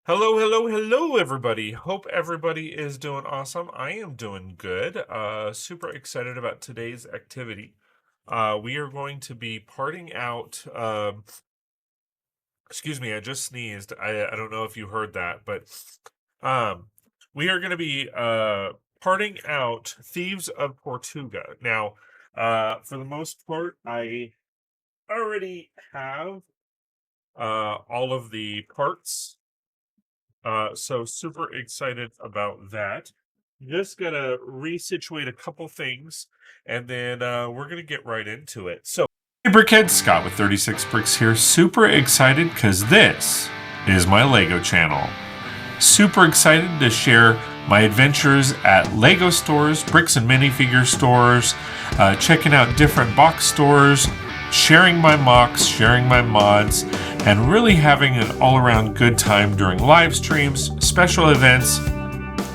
Hello, hello, hello, everybody. Hope everybody is doing awesome. I am doing good. Super excited about today's activity. We are going to be parting out. Excuse me, I just sneezed. I don't know if you heard that, but um, we are going to be parting out Thieves of Tortuga. Now, for the most part, I already have all of the parts. So super excited about that. Just gonna resituate a couple things, and then we're gonna get right into it. So, hey, Brickhead, Scott with 36 Bricks here. Super excited because this is my Lego channel. Super excited to share my adventures at Lego stores, bricks and minifigure stores, checking out different box stores, sharing my mocks, sharing my mods, and really having an all-around good time during live streams, special events,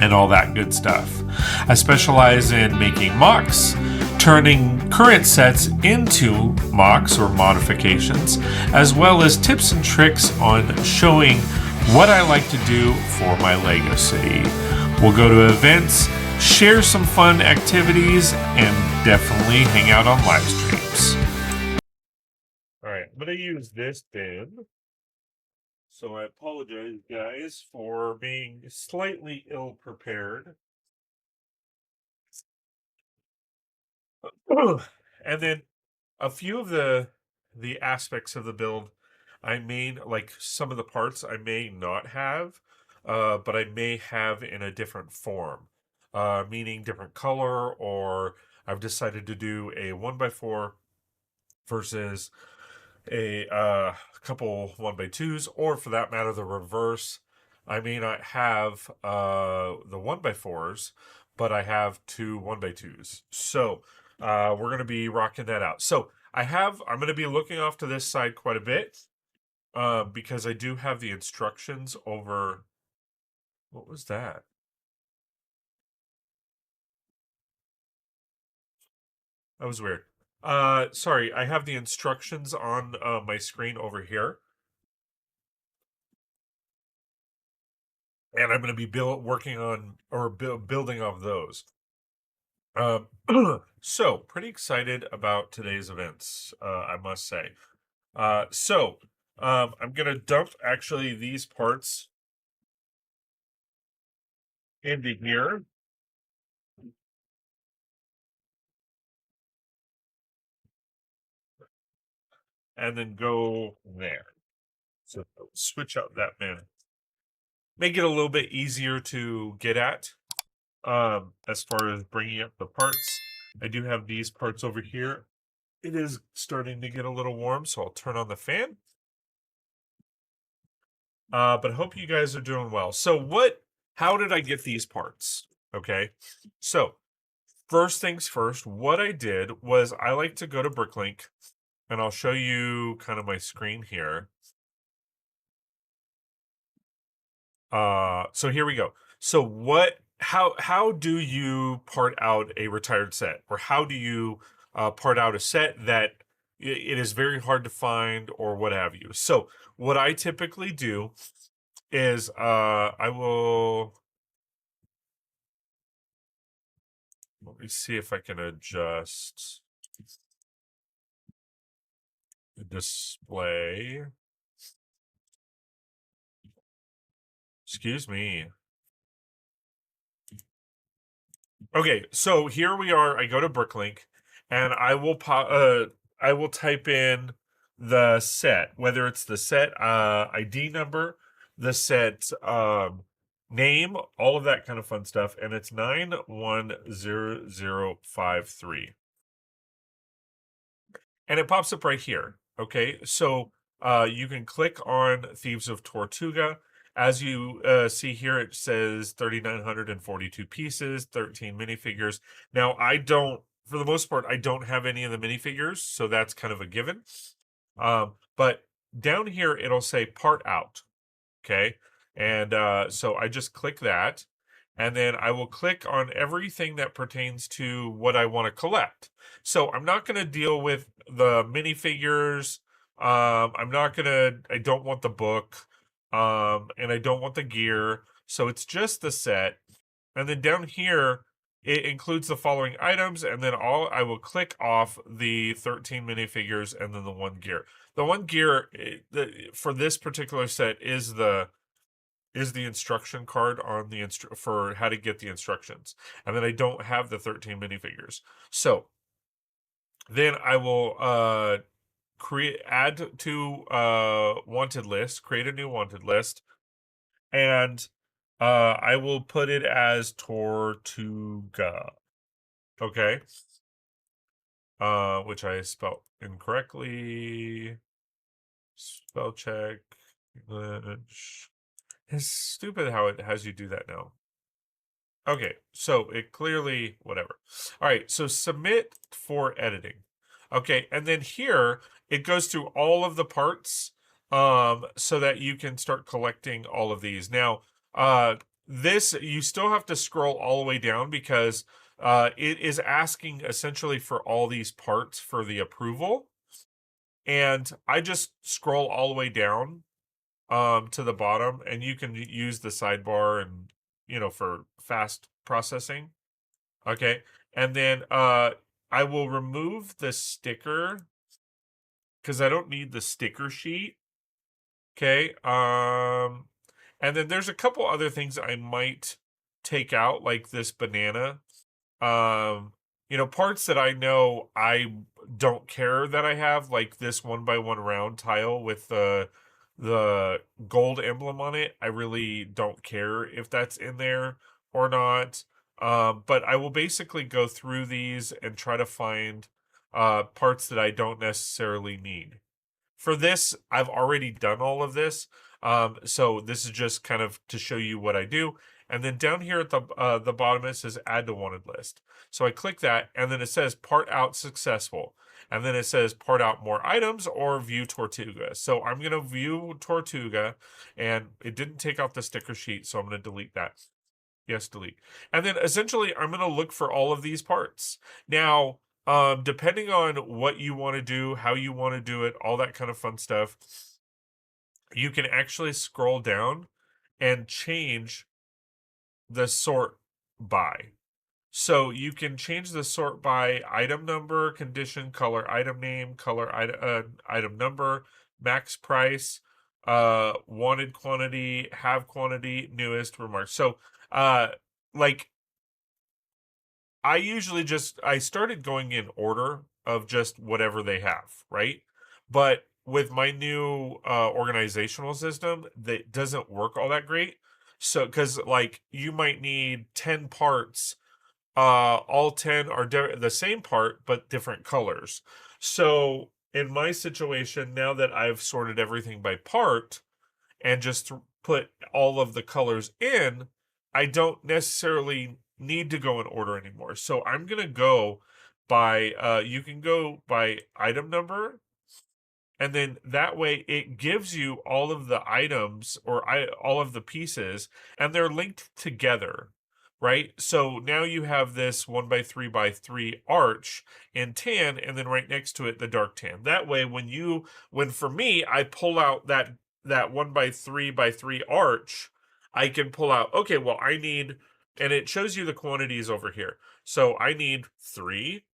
and all that good stuff. I specialize in making mocks, turning current sets into mocks or modifications, as well as tips and tricks on showing what I like to do for my Lego city. We'll go to events, share some fun activities, and definitely hang out on live streams. All right, I'm going to use this bin. So I apologize, guys, for being slightly ill prepared. And then a few of the aspects of the build I may, like some of the parts I may not have, but I may have in a different form, meaning different color, or I've decided to do a 1x4 versus a couple 1x2s, or for that matter, the reverse. I may not have the 1x4s, but I have two 1x2s. So we're going to be rocking that out. So I'm going to be looking off to this side quite a bit because I do have the instructions over. What was that? That was weird. Sorry, I have the instructions on my screen over here. And I'm going to be working on or building off those. So pretty excited about today's events, I must say. I'm gonna dump actually these parts into here. And then go there. So switch out that man. Make it a little bit easier to get at. As far as bringing up the parts, I do have these parts over here. It is starting to get a little warm, so I'll turn on the fan. But I hope you guys are doing well. So how did I get these parts? Okay. So first things first, what I did was I like to go to Bricklink, and I'll show you kind of my screen here. So here we go. So how do you part out a retired set? Or how do you part out a set that it is very hard to find or what have you? So what I typically do is let me see if I can adjust the display. Excuse me. Okay, so here we are. I go to Bricklink, and I will type in the set, whether it's the set ID number, the set name, all of that kind of fun stuff, and it's 910053. And it pops up right here. Okay, so you can click on Thieves of Tortuga. As you see here, it says 3,942 pieces, 13 minifigures. Now, for the most part, I don't have any of the minifigures, so that's kind of a given. But down here, it'll say part out. Okay, and so I just click that, and then I will click on everything that pertains to what I want to collect. So I'm not going to deal with the minifigures. I don't want the book. and I don't want the gear, so it's just the set. And then down here, it includes the following items, and then I will click off the 13 minifigures and then the one gear. The one gear for this particular set is the instruction card on the for how to get the instructions, and then I don't have the 13 minifigures. So then I will add to wanted list, create a new wanted list, and I will put it as Tortuga. Okay. Which I spelled incorrectly. Spell check. English. It's stupid how it has you do that now. Okay, so it clearly, whatever. All right, so submit for editing. Okay, and then here it goes through all of the parts so that you can start collecting all of these. Now, this, you still have to scroll all the way down because it is asking essentially for all these parts for the approval. And I just scroll all the way down to the bottom, and you can use the sidebar and for fast processing. Okay, and then I will remove the sticker because I don't need the sticker sheet. Okay, and then there's a couple other things I might take out, like this banana. Um, parts that I know I don't care that I have, like this 1x1 round tile with the gold emblem on it. I really don't care if that's in there or not. But I will basically go through these and try to find parts that I don't necessarily need. For this, I've already done all of this. So this is just kind of to show you what I do. And then down here at the bottom, it says add to wanted list. So I click that, and then it says part out successful. And then it says part out more items or view Tortuga. So I'm going to view Tortuga, and it didn't take off the sticker sheet, so I'm going to delete that. Yes, delete. And then essentially, I'm going to look for all of these parts. Now, depending on what you want to do, how you want to do it, all that kind of fun stuff, you can actually scroll down and change the sort by. So you can change the sort by item number, condition, color, item name, color, item number, max price, wanted quantity, have quantity, newest, remarks. So, like I started going in order of just whatever they have, right? But with my new organizational system, that doesn't work all that great. So, because like you might need 10 parts, all 10 are the same part but different colors. So, in my situation, now that I've sorted everything by part and just put all of the colors in, I don't necessarily need to go in order anymore. So I'm going to go by, you can go by item number, and then that way it gives you all of the items or all of the pieces, and they're linked together, right? So now you have this 1x3x3 arch in tan, and then right next to it the dark tan. That way, when for me I pull out that 1x3x3 arch, I can pull out, okay, well I need, and it shows you the quantities over here. So I need 3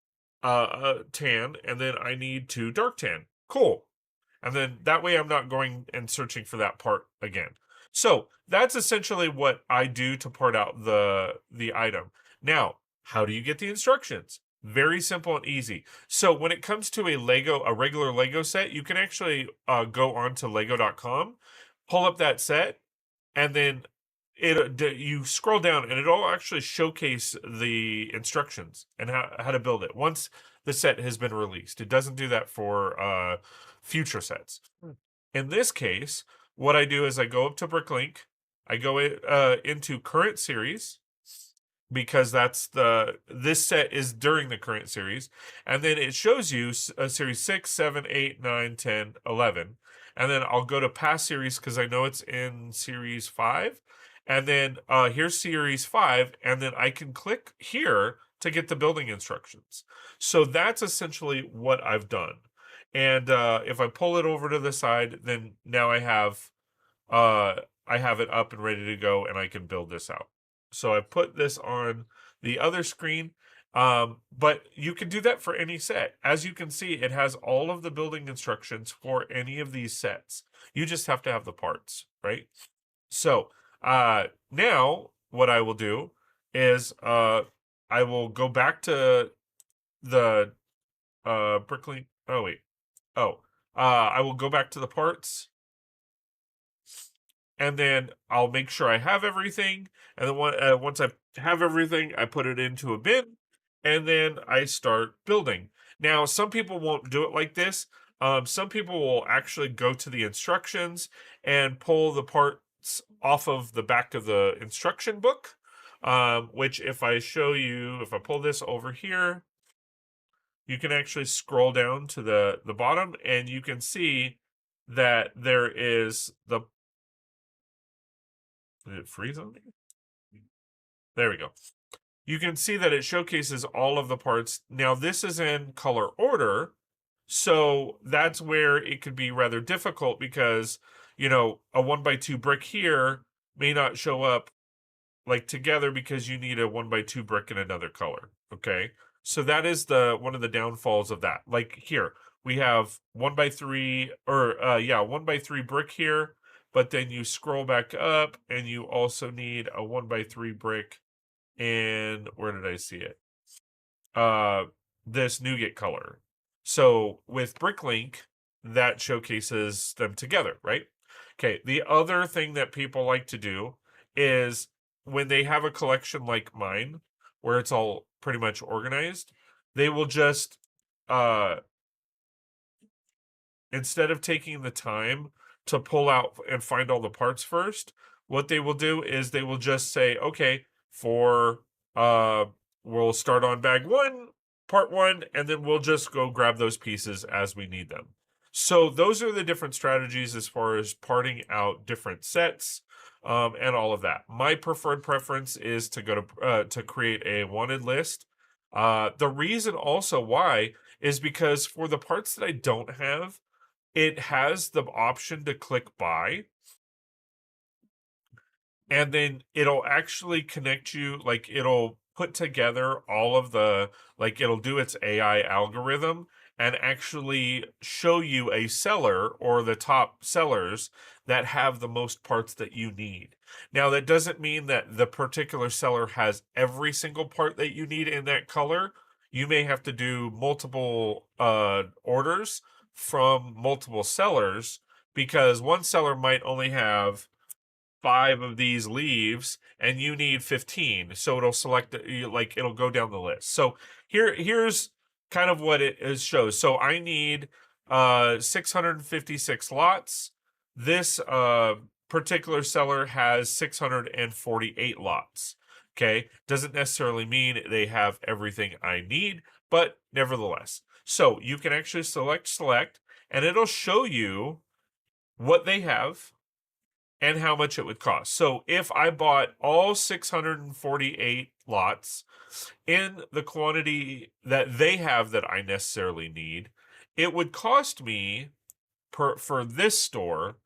tan, and then I need 2 dark tan. Cool. And then that way I'm not going and searching for that part again. So that's essentially what I do to part out the item. Now, how do you get the instructions? Very simple and easy. So when it comes to a regular Lego set, you can actually go on to lego.com, pull up that set, and then you scroll down and it'll actually showcase the instructions and how to build it once the set has been released. It doesn't do that for future sets. In this case, what I do is I go up to Bricklink, I go into current series, because this set is during the current series, and then it shows you series 6, 7, 8, 9, 10, 11, and then I'll go to past series because I know it's in series 5, and then here's series 5, and then I can click here to get the building instructions. So that's essentially what I've done. And if I pull it over to the side, then now I have I have it up and ready to go, and I can build this out. So I put this on the other screen. But you can do that for any set. As you can see, it has all of the building instructions for any of these sets. You just have to have the parts, right? So now what I will do is I will go back to the Bricklink. Oh wait. Oh, I will go back to the parts, and then I'll make sure I have everything. And then once I have everything, I put it into a bin, and then I start building. Now, some people won't do it like this. Some people will actually go to the instructions and pull the parts off of the back of the instruction book. Which, if I show you, if I pull this over here, you can actually scroll down to the bottom, and you can see that there is the. Did it freeze on me? There we go. You can see that it showcases all of the parts. Now, this is in color order, so that's where it could be rather difficult because, a 1x2 brick here may not show up like together because you need a 1x2 brick in another color. Okay. So that is one of the downfalls of that. Like here, we have 1x3 or 1x3 brick here, but then you scroll back up and you also need a 1x3 brick. And where did I see it? This nougat color. So with Bricklink, that showcases them together, right? Okay, the other thing that people like to do is when they have a collection like mine, where it's all pretty much organized, they will just instead of taking the time to pull out and find all the parts first, what they will do is they will just say, okay, for we'll start on bag 1, part 1, and then we'll just go grab those pieces as we need them. So those are the different strategies as far as parting out different sets and all of that. My preferred preference is to go to create a wanted list. The reason also why is because for the parts that I don't have, it has the option to click buy, and then it'll actually connect you, like it'll put together all of the, like it'll do its AI algorithm and actually show you a seller or the top sellers that have the most parts that you need. Now, that doesn't mean that the particular seller has every single part that you need in that color. You may have to do multiple orders from multiple sellers because one seller might only have 5 of these leaves and you need 15, so it'll select like it'll go down the list. So here's kind of what it shows. So I need 656 lots. This particular seller has 648 lots. Okay, doesn't necessarily mean they have everything I need, but nevertheless. So you can actually select, and it'll show you what they have and how much it would cost. So if I bought all 648 lots in the quantity that they have that I necessarily need, it would cost me for this store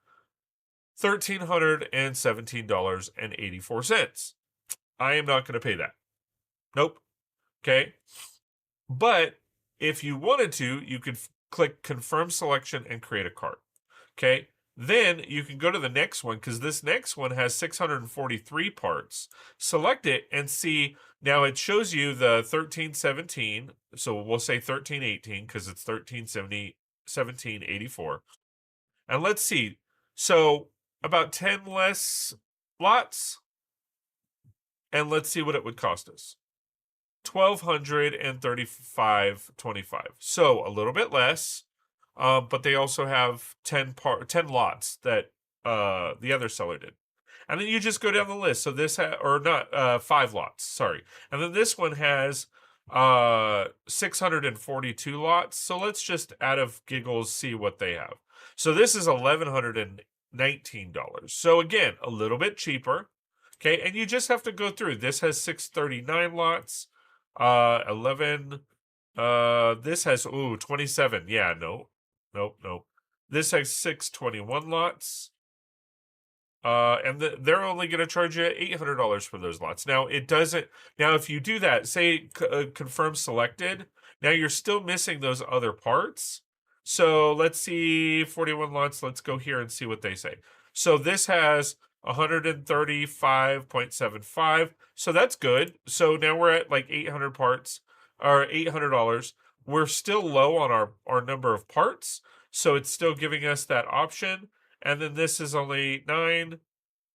$1,317.84. I am not going to pay that. Nope. Okay. But if you wanted to, you could click confirm selection and create a cart. Okay. Then you can go to the next one because this next one has 643 parts. Select it and see. Now it shows you the 1317. So we'll say 1318 because it's 1784. And let's see. So about 10 less lots. And let's see what it would cost us. $1,235.25. So a little bit less. But they also have 10 lots that the other seller did. And then you just go down the list. So this or not 5 lots, sorry. And then this one has 642 lots. So let's just out of giggles see what they have. So this is $1,119. So again, a little bit cheaper. Okay, and you just have to go through. This has 639 lots. 11 this has 27. Yeah, no. Nope. This has 621 lots. And they're only going to charge you $800 for those lots. Now it doesn't. Now if you do that, say confirm selected, now you're still missing those other parts. So let's see, 41 lots. Let's go here and see what they say. So this has 135.75. So that's good. So now we're at like 800 parts or $800. We're still low on our number of parts. So it's still giving us that option. And then this is only 9.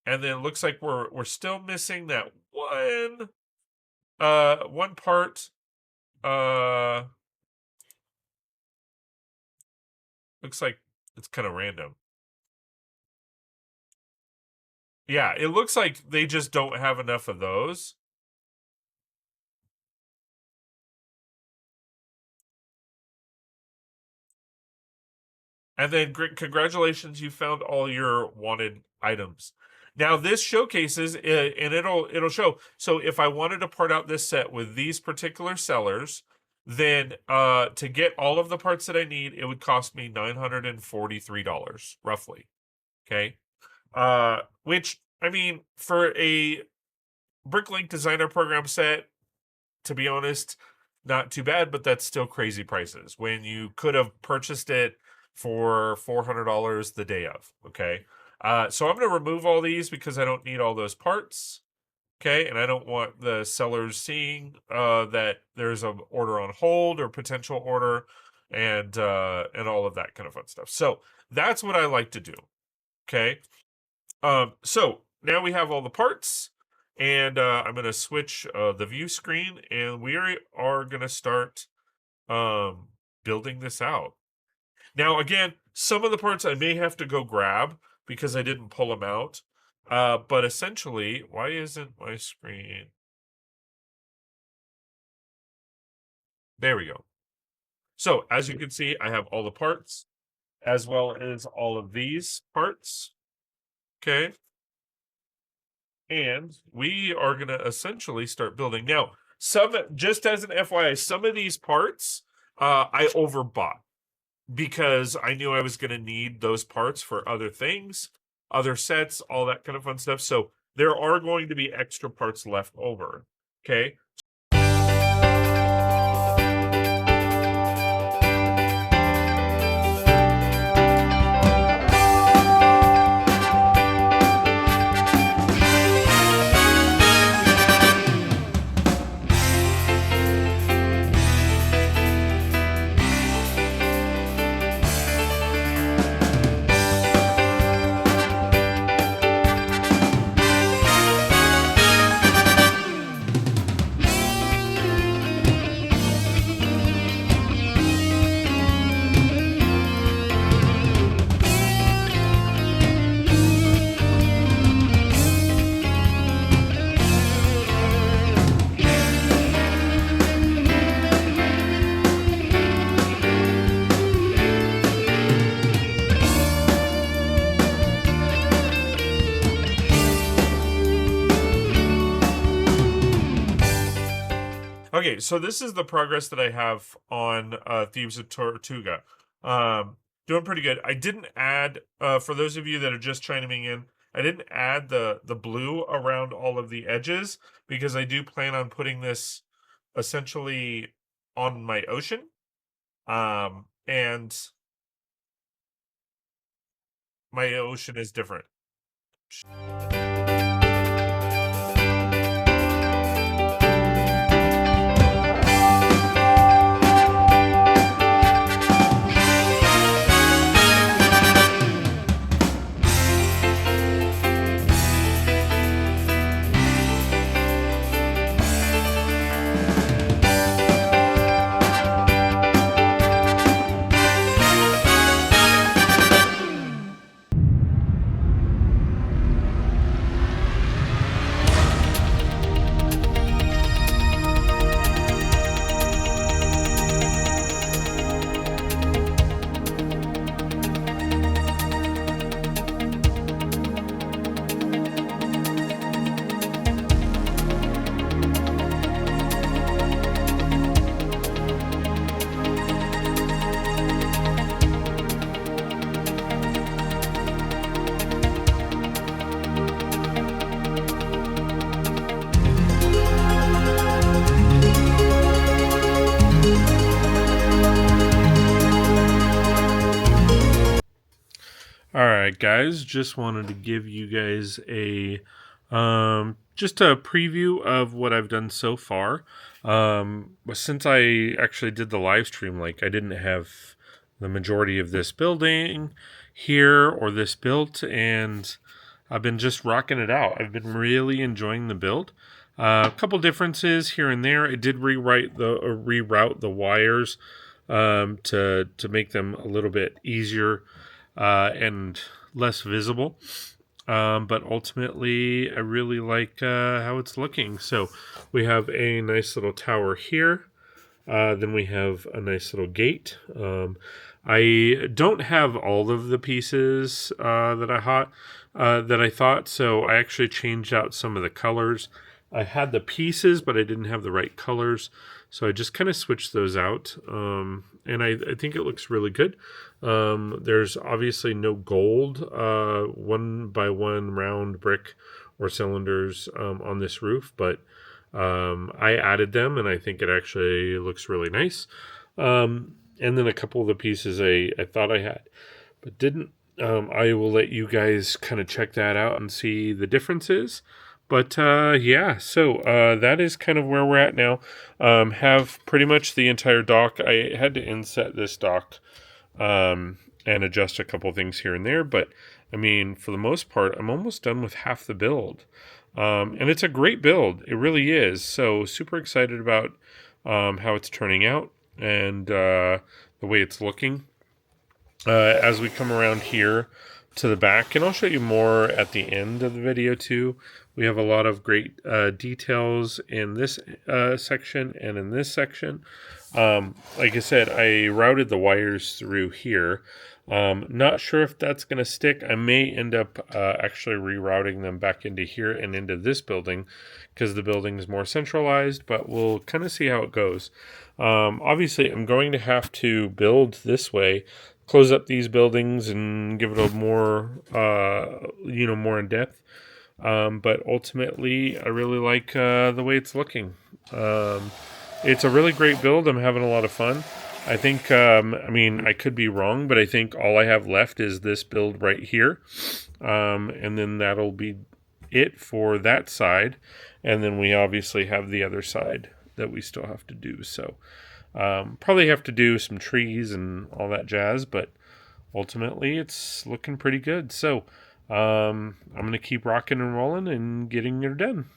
And then it looks like we're still missing that one part. Looks like it's kind of random. Yeah, it looks like they just don't have enough of those. And then congratulations, you found all your wanted items. Now this showcases and it'll show. So if I wanted to part out this set with these particular sellers, then to get all of the parts that I need, it would cost me $943 roughly. Okay. Which I mean, for a Bricklink designer program set, to be honest, not too bad, but that's still crazy prices when you could have purchased it for $400 the day of. Okay. So I'm going to remove all these because I don't need all those parts. Okay. And I don't want the sellers seeing that there's an order on hold or potential order and all of that kind of fun stuff. So that's what I like to do. Okay. So now we have all the parts. And I'm going to switch the view screen, and we are going to start building this out. Now, again, some of the parts I may have to go grab because I didn't pull them out. But essentially, why isn't my screen? There we go. So, as you can see, I have all the parts, as well as all of these parts. Okay. And we are going to essentially start building. Now, just as an FYI, some of these parts I overbought because I knew I was going to need those parts for other things, other sets, all that kind of fun stuff. So there are going to be extra parts left over. Okay. Okay, so this is the progress that I have on Thieves of Tortuga. Doing pretty good. I didn't add, for those of you that are just chiming in, I didn't add the blue around all of the edges because I do plan on putting this essentially on my ocean. And my ocean is different. Alright guys, just wanted to give you guys a just a preview of what I've done so far. Since I actually did the live stream, like I didn't have the majority of this building here or this built, and I've been just rocking it out. I've been really enjoying the build. A couple differences here and there. I did reroute the wires to make them a little bit easier and less visible. But ultimately, I really like how it's looking. So we have a nice little tower here. Then we have a nice little gate. I don't have all of the pieces that I thought, so I actually changed out some of the colors. I had the pieces, but I didn't have the right colors, so I just kind of switched those out. And I think it looks really good. There's obviously no gold, 1x1 round brick or cylinders on this roof, but I added them, and I think it actually looks really nice. And then a couple of the pieces I thought I had, but didn't. I will let you guys kind of check that out and see the differences. But yeah, so that is kind of where we're at now. Have pretty much the entire dock. I had to inset this dock and adjust a couple things here and there. But, I mean, for the most part, I'm almost done with half the build. And it's a great build. It really is. So super excited about how it's turning out and the way it's looking. As we come around here to the back, and I'll show you more at the end of the video too. We have a lot of great details in this section and in this section. Like I said, I routed the wires through here. Not sure if that's going to stick. I may end up actually rerouting them back into here and into this building because the building is more centralized, but we'll kind of see how it goes. Obviously, I'm going to have to build this way, close up these buildings and give it a more, more in depth. But ultimately, I really like the way it's looking. It's a really great build. I'm having a lot of fun. I think, I could be wrong, but I think all I have left is this build right here. And then that'll be it for that side. And then we obviously have the other side that we still have to do. So probably have to do some trees and all that jazz, but ultimately it's looking pretty good. So I'm going to keep rocking and rolling and getting it done.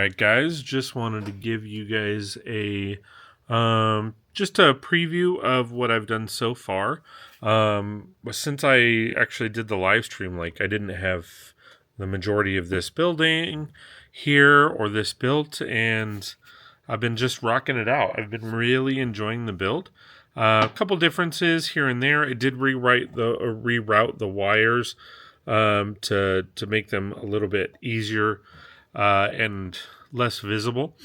right, guys, just wanted to give you guys a just a preview of what I've done so far. Since I actually did the live stream, like I didn't have the majority of this building here or this built, and I've been just rocking it out. I've been really enjoying the build. A couple differences here and there. I did reroute the wires to make them a little bit easier and less visible.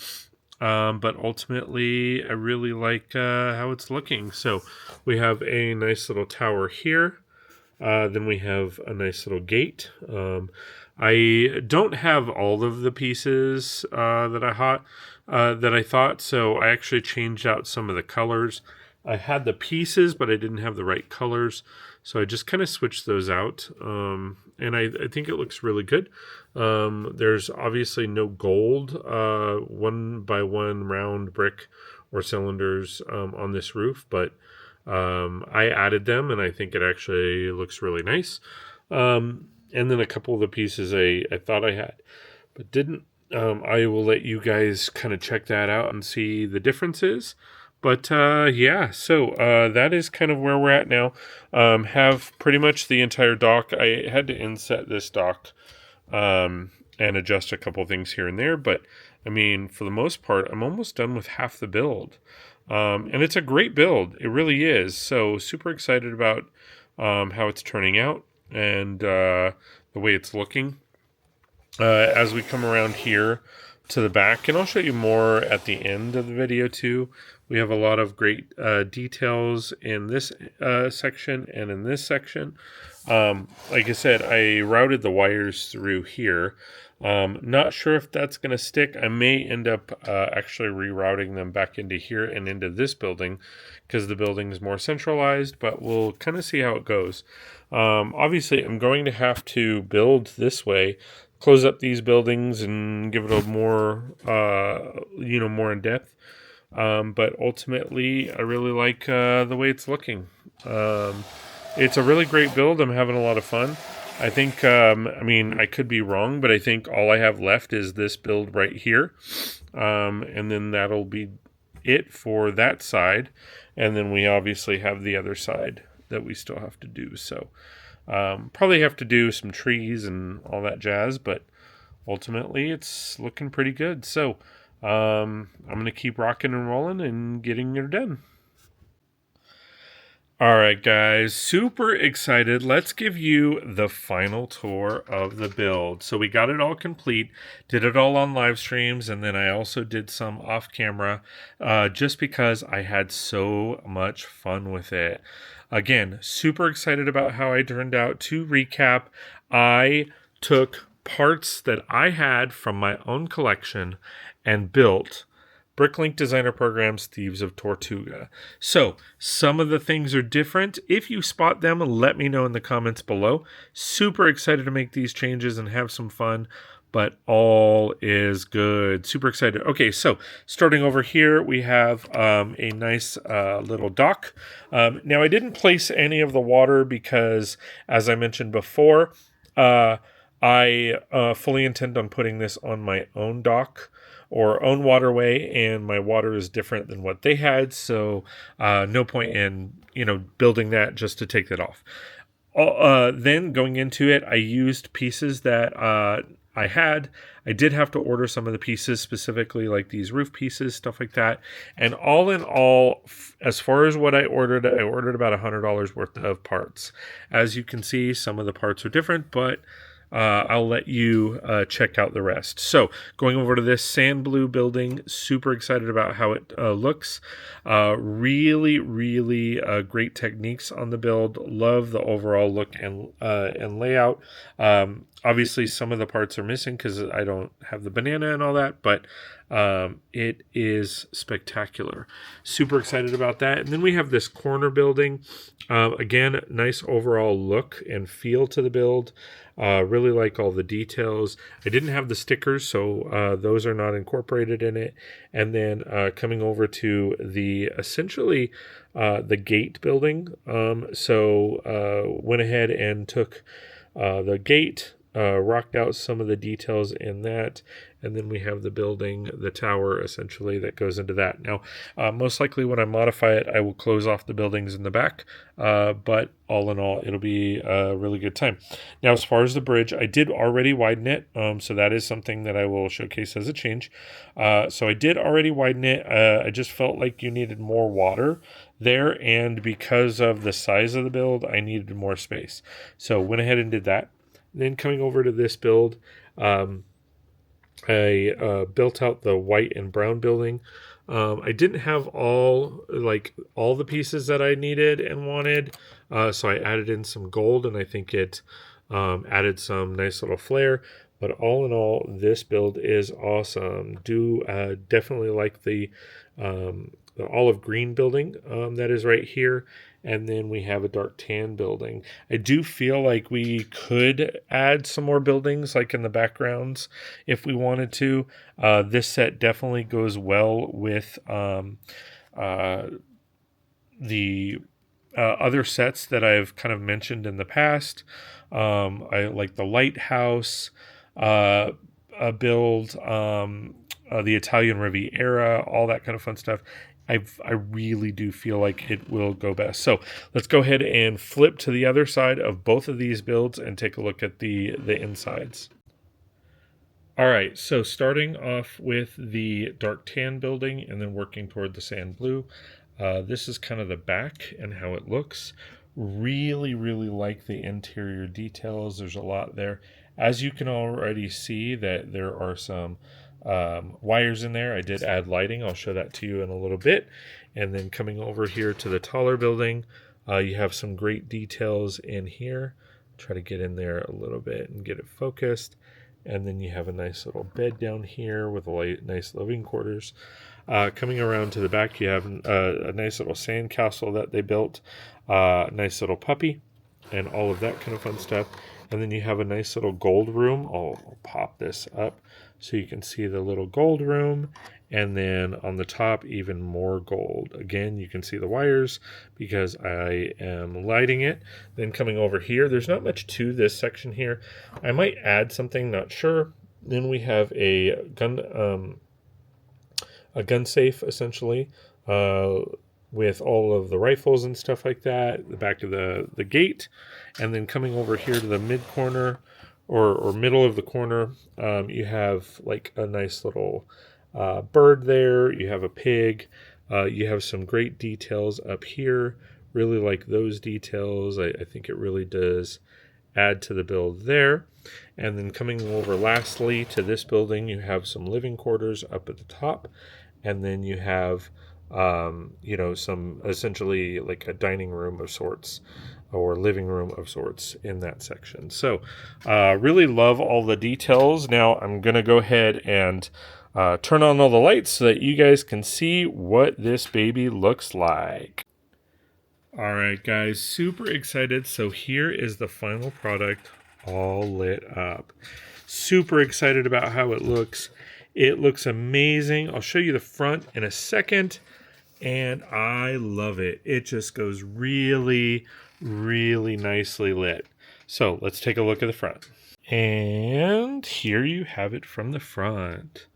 But ultimately, I really like how it's looking. So we have a nice little tower here. Then we have a nice little gate. I don't have all of the pieces that I thought, so I actually changed out some of the colors. I had the pieces, but I didn't have the right colors, so I just kind of switched those out. And I think it looks really good. There's obviously no gold, 1x1 round brick or cylinders on this roof, but I added them, and I think it actually looks really nice. And then a couple of the pieces I thought I had, but didn't. I will let you guys kind of check that out and see the differences. But yeah, so that is kind of where we're at now. Have pretty much the entire dock. I had to inset this dock and adjust a couple things here and there. But I mean, for the most part, I'm almost done with half the build. And it's a great build. It really is. So super excited about how it's turning out and the way it's looking. As we come around here to the back, and I'll show you more at the end of the video too. We have a lot of great details in this section and in this section. Like I said, I routed the wires through here. Not sure if that's going to stick. I may end up actually rerouting them back into here and into this building because the building is more centralized, but we'll kind of see how it goes. Obviously, I'm going to have to build this way, close up these buildings and give it a more, more in depth. But ultimately, I really like the way it's looking. It's a really great build. I'm having a lot of fun. I think, I could be wrong, but I think all I have left is this build right here. And then that'll be it for that side. And then we obviously have the other side that we still have to do. So probably have to do some trees and all that jazz, but ultimately it's looking pretty good. So I'm going to keep rocking and rolling and getting it done. All right, guys, super excited. Let's give you the final tour of the build. So we got it all complete, did it all on live streams, and then I also did some off camera just because I had so much fun with it. Again, super excited about how I turned out. To recap, I took parts that I had from my own collection and built Bricklink Designer Program's Thieves of Tortuga. So, some of the things are different. If you spot them, let me know in the comments below. Super excited to make these changes and have some fun, but all is good. Super excited. Okay, so starting over here, we have a nice little dock. Now, I didn't place any of the water because, as I mentioned before, I fully intend on putting this on my own dock or own waterway, and my water is different than what they had, so no point in building that just to take that off. Then going into it, I used pieces that I had. I did have to order some of the pieces, specifically like these roof pieces, stuff like that. And all in all, as far as what I ordered about $100 worth of parts. As you can see, some of the parts are different, but I'll let you check out the rest. So going over to this sand blue building, super excited about how it looks. Really great techniques on the build. Love the overall look and layout. Obviously, some of the parts are missing because I don't have the banana and all that, but it is spectacular. Super excited about that. And then we have this corner building. Again, nice overall look and feel to the build. Really like all the details. I didn't have the stickers, so those are not incorporated in it. And then coming over to the essentially the gate building. So went ahead and took the gate rocked out some of the details in that, and then we have the building, the tower essentially that goes into that. Now, most likely when I modify it, I will close off the buildings in the back, but all in all, it'll be a really good time. Now, as far as the bridge, I did already widen it, so that is something that I will showcase as a change. So I did already widen it. I just felt like you needed more water there, and because of the size of the build, I needed more space. So went ahead and did that. Then coming over to this build, I built out the white and brown building. I didn't have all the pieces that I needed and wanted, so I added in some gold, and I think it added some nice little flair. But all in all, this build is awesome. Do definitely like the olive green building that is right here. And then we have a dark tan building. I do feel like we could add some more buildings like in the backgrounds if we wanted to. This set definitely goes well with the other sets that I've kind of mentioned in the past. I like the lighthouse build, the Italian Riviera, all that kind of fun stuff. I really do feel like it will go best. So let's go ahead and flip to the other side of both of these builds and take a look at the insides. All right, so starting off with the dark tan building and then working toward the sand blue. This is kind of the back and how it looks. Really, really like the interior details. There's a lot there. As you can already see that there are some wires in there. I did add lighting. I'll show that to you in a little bit. And then coming over here to the taller building, you have some great details in here. Try to get in there a little bit and get it focused. And then you have a nice little bed down here with nice living quarters. Coming around to the back, you have a nice little sand castle that they built, nice little puppy, and all of that kind of fun stuff. And then you have a nice little gold room. I'll pop this up so you can see the little gold room. And then on the top, even more gold. Again, you can see the wires because I am lighting it. Then coming over here, there's not much to this section here. I might add something, not sure. Then we have a gun safe, essentially, with all of the rifles and stuff like that. The back of the gate. And then coming over here to the mid corner or middle of the corner, you have like a nice little bird there. You have a pig. You have some great details up here. Really like those details. I think it really does add to the build there. And then coming over lastly to this building, you have some living quarters up at the top. And then you have, some essentially like a dining room of sorts or living room of sorts in that section. So really love all the details. Now I'm going to go ahead and turn on all the lights so that you guys can see what this baby looks like. All right, guys, super excited. So here is the final product all lit up. Super excited about how it looks. It looks amazing. I'll show you the front in a second, and I love it. It just goes really, really nicely lit. So let's take a look at the front. And here you have it from the front.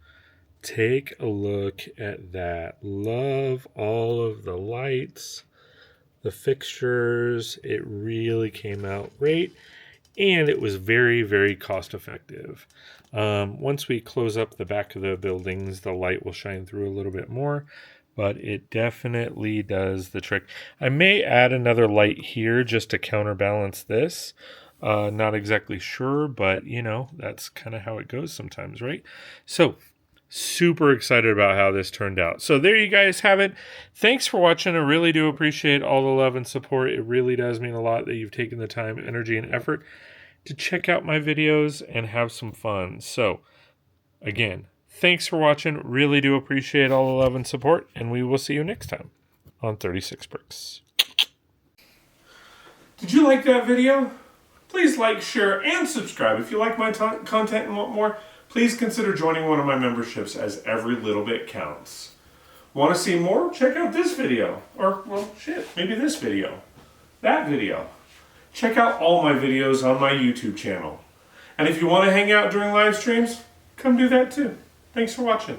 Take a look at that. Love all of the lights, the fixtures. It really came out great. And it was very, very cost effective. Once we close up the back of the buildings, the light will shine through a little bit more, but it definitely does the trick. I may add another light here just to counterbalance this. Not exactly sure, but that's kind of how it goes sometimes, right? So super excited about how this turned out. So there you guys have it. Thanks for watching. I really do appreciate all the love and support. It really does mean a lot that you've taken the time, energy, and effort to check out my videos and have some fun. So again, thanks for watching. Really do appreciate all the love and support, and we will see you next time on 36 Brix. Did you like that video? Please like, share, and subscribe. If you like my content and want more, please consider joining one of my memberships, as every little bit counts. Want to see more? Check out this video. Or, well, shit, maybe this video. That video. Check out all my videos on my YouTube channel. And if you want to hang out during live streams, come do that too. Thanks for watching.